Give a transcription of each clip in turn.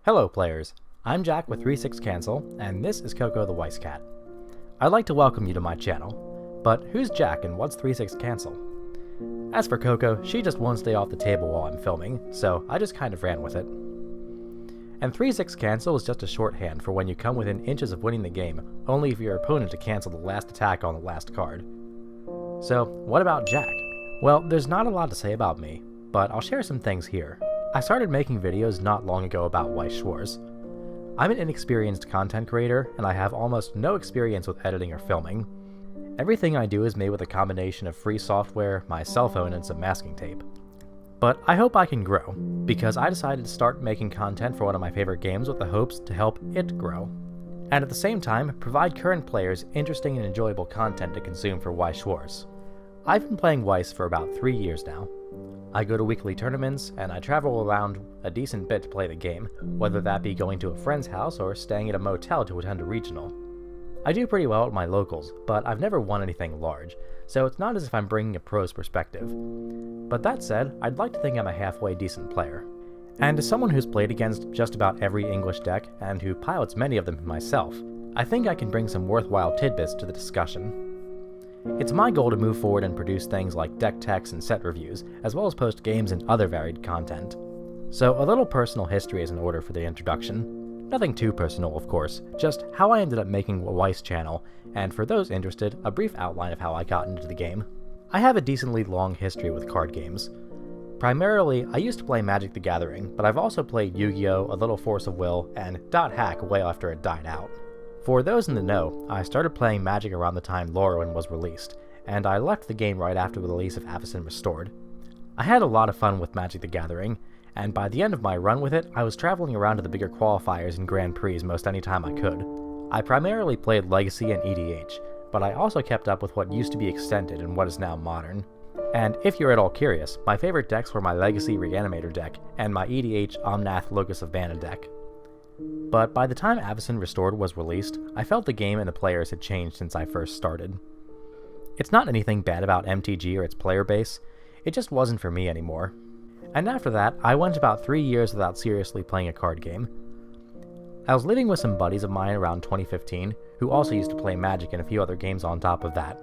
Hello players, I'm Jack with ThreeSixCancel, and this is Cocoa the Weiss Cat. I'd like to welcome you to my channel, but who's Jack and what's ThreeSixCancel? As for Cocoa, she just won't stay off the table while I'm filming, so I just kind of ran with it. And ThreeSixCancel is just a shorthand for when you come within inches of winning the game, only for your opponent to cancel the last attack on the last card. So, what about Jack? Well, there's not a lot to say about me, but I'll share some things here. I started making videos not long ago about Weiss Schwarz. I'm an inexperienced content creator, and I have almost no experience with editing or filming. Everything I do is made with a combination of free software, my cell phone, and some masking tape. But I hope I can grow, because I decided to start making content for one of my favorite games with the hopes to help it grow. And at the same time, provide current players interesting and enjoyable content to consume for Weiss Schwarz. I've been playing Weiss for about 3 years now. I go to weekly tournaments, and I travel around a decent bit to play the game, whether that be going to a friend's house or staying at a motel to attend a regional. I do pretty well at my locals, but I've never won anything large, so it's not as if I'm bringing a pro's perspective. But that said, I'd like to think I'm a halfway decent player. And as someone who's played against just about every English deck, and who pilots many of them myself, I think I can bring some worthwhile tidbits to the discussion. It's my goal to move forward and produce things like deck techs and set reviews, as well as post games and other varied content. So a little personal history is in order for the introduction. Nothing too personal, of course, just how I ended up making a Weiss channel, and for those interested, a brief outline of how I got into the game. I have a decently long history with card games. Primarily, I used to play Magic the Gathering, but I've also played Yu-Gi-Oh!, A Little Force of Will, and Dot Hack way after it died out. For those in the know, I started playing Magic around the time Lorwyn was released, and I left the game right after the release of Avacyn Restored. I had a lot of fun with Magic the Gathering, and by the end of my run with it, I was traveling around to the bigger qualifiers and Grand Prix most any time I could. I primarily played Legacy and EDH, but I also kept up with what used to be Extended and what is now Modern. And if you're at all curious, my favorite decks were my Legacy Reanimator deck and my EDH Omnath Locus of Mana deck. But by the time Avacyn Restored was released, I felt the game and the players had changed since I first started. It's not anything bad about MTG or its player base, it just wasn't for me anymore. And after that, I went about 3 years without seriously playing a card game. I was living with some buddies of mine around 2015, who also used to play Magic and a few other games on top of that.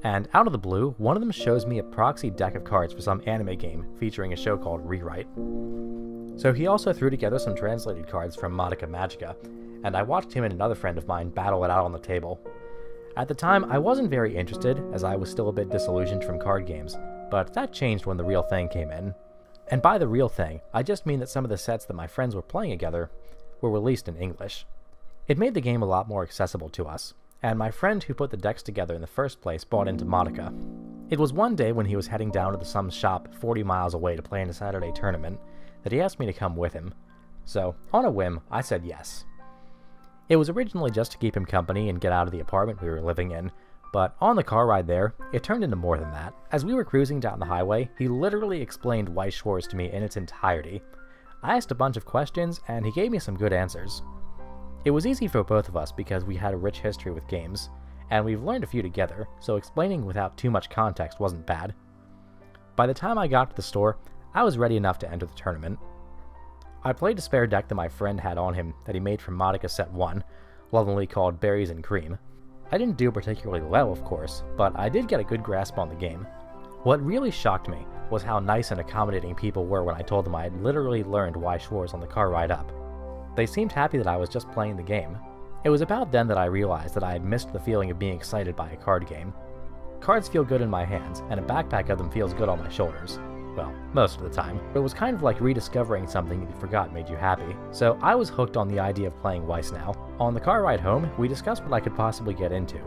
And out of the blue, one of them shows me a proxy deck of cards for some anime game featuring a show called Rewrite. So he also threw together some translated cards from Madoka Magica, and I watched him and another friend of mine battle it out on the table. At the time, I wasn't very interested, as I was still a bit disillusioned from card games, but that changed when the real thing came in. And by the real thing, I just mean that some of the sets that my friends were playing together were released in English. It made the game a lot more accessible to us, and my friend who put the decks together in the first place bought into Madoka. It was one day when he was heading down to some shop 40 miles away to play in a Saturday tournament that he asked me to come with him. So, on a whim, I said yes. It was originally just to keep him company and get out of the apartment we were living in, but on the car ride there, it turned into more than that. As we were cruising down the highway, he literally explained Weiss Schwarz to me in its entirety. I asked a bunch of questions, and he gave me some good answers. It was easy for both of us because we had a rich history with games, and we've learned a few together, so explaining without too much context wasn't bad. By the time I got to the store, I was ready enough to enter the tournament. I played a spare deck that my friend had on him that he made from Madoka Set 1, lovingly called Berries and Cream. I didn't do particularly well, of course, but I did get a good grasp on the game. What really shocked me was how nice and accommodating people were when I told them I had literally learned Weiss Schwarz on the car ride up. They seemed happy that I was just playing the game. It was about then that I realized that I had missed the feeling of being excited by a card game. Cards feel good in my hands, and a backpack of them feels good on my shoulders. Well, most of the time. It was kind of like rediscovering something that you forgot made you happy. So I was hooked on the idea of playing Weiss now. On the car ride home, we discussed what I could possibly get into,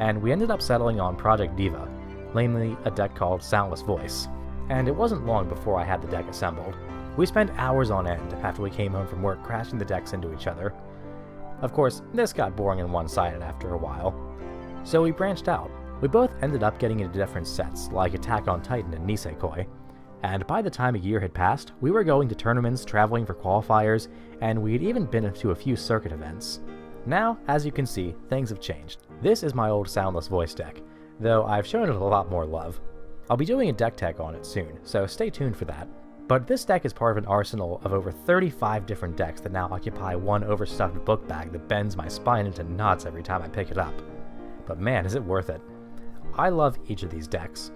and we ended up settling on Project Diva, namely a deck called Soundless Voice. And it wasn't long before I had the deck assembled. We spent hours on end after we came home from work crashing the decks into each other. Of course, this got boring and one-sided after a while. So we branched out. We both ended up getting into different sets, like Attack on Titan and Nisekoi. And by the time a year had passed, we were going to tournaments, traveling for qualifiers, and we had even been to a few circuit events. Now, as you can see, things have changed. This is my old Soundless Voice deck, though I've shown it a lot more love. I'll be doing a deck tech on it soon, so stay tuned for that. But this deck is part of an arsenal of over 35 different decks that now occupy one overstuffed book bag that bends my spine into knots every time I pick it up. But man, is it worth it. I love each of these decks.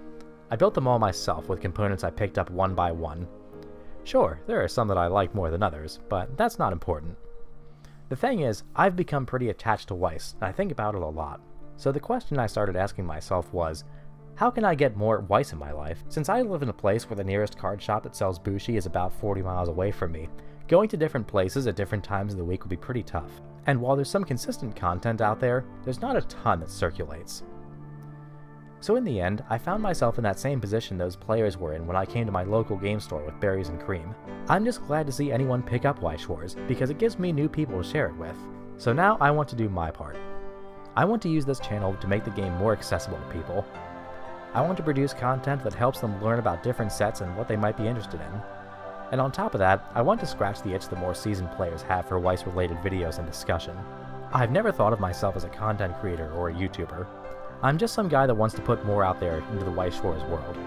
I built them all myself with components I picked up one by one. Sure, there are some that I like more than others, but that's not important. The thing is, I've become pretty attached to Weiss, and I think about it a lot. So the question I started asking myself was, how can I get more Weiss in my life? Since I live in a place where the nearest card shop that sells Bushi is about 40 miles away from me, going to different places at different times of the week would be pretty tough. And while there's some consistent content out there, there's not a ton that circulates. So in the end, I found myself in that same position those players were in when I came to my local game store with berries and cream. I'm just glad to see anyone pick up Weiss Schwarz, because it gives me new people to share it with. So now I want to do my part. I want to use this channel to make the game more accessible to people. I want to produce content that helps them learn about different sets and what they might be interested in. And on top of that, I want to scratch the itch that more seasoned players have for Weiss-related videos and discussion. I've never thought of myself as a content creator or a YouTuber. I'm just some guy that wants to put more out there into the Weiss Schwarz world.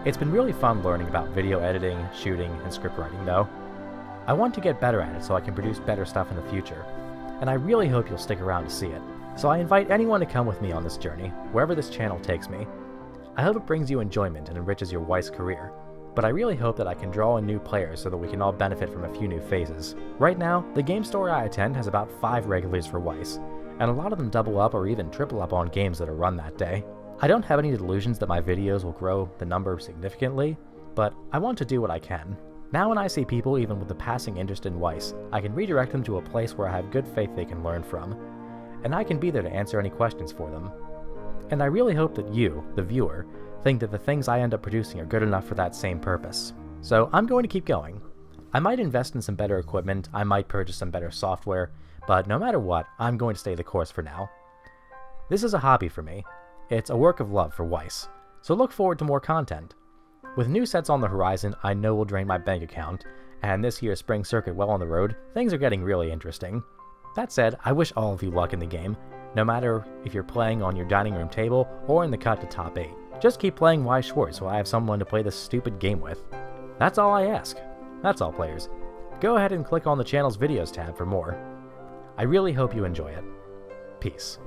It's been really fun learning about video editing, shooting, and script writing though. I want to get better at it so I can produce better stuff in the future, and I really hope you'll stick around to see it. So I invite anyone to come with me on this journey, wherever this channel takes me. I hope it brings you enjoyment and enriches your Weiss career, but I really hope that I can draw in new players so that we can all benefit from a few new phases. Right now, the game store I attend has about 5 regulars for Weiss, and a lot of them double up or even triple up on games that are run that day. I don't have any delusions that my videos will grow the number significantly, but I want to do what I can. Now when I see people even with a passing interest in Weiss, I can redirect them to a place where I have good faith they can learn from, and I can be there to answer any questions for them. And I really hope that you, the viewer, think that the things I end up producing are good enough for that same purpose. So I'm going to keep going. I might invest in some better equipment, I might purchase some better software, but no matter what, I'm going to stay the course for now. This is a hobby for me. It's a work of love for Weiss, so look forward to more content. With new sets on the horizon, I know will drain my bank account, and this year's spring circuit well on the road, things are getting really interesting. That said, I wish all of you luck in the game, no matter if you're playing on your dining room table or in the cut to top 8. Just keep playing Weiss Schwarz so I have someone to play this stupid game with. That's all I ask. That's all, players. Go ahead and click on the channel's videos tab for more. I really hope you enjoy it. Peace.